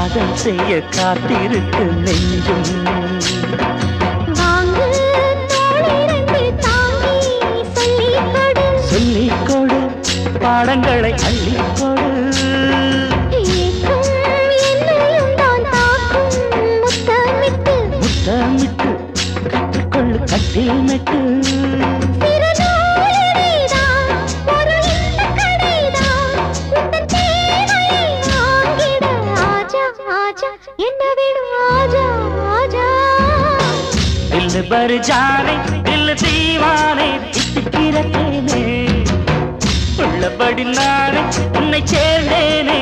காதல் செய்ய காத்திருக்கு நெஞ்சும். சொல்லிக்கொடு பாடங்களை அள்ளிக்கொடு. முத்தமிட்டு கற்றுக்கொள்ளு கட்டில் மெட்டு. दिल भर जाने दिल दीवाने தித்திக்கிறேனே உள்ளபடி நானே உன்னை சேர்ந்தேனே.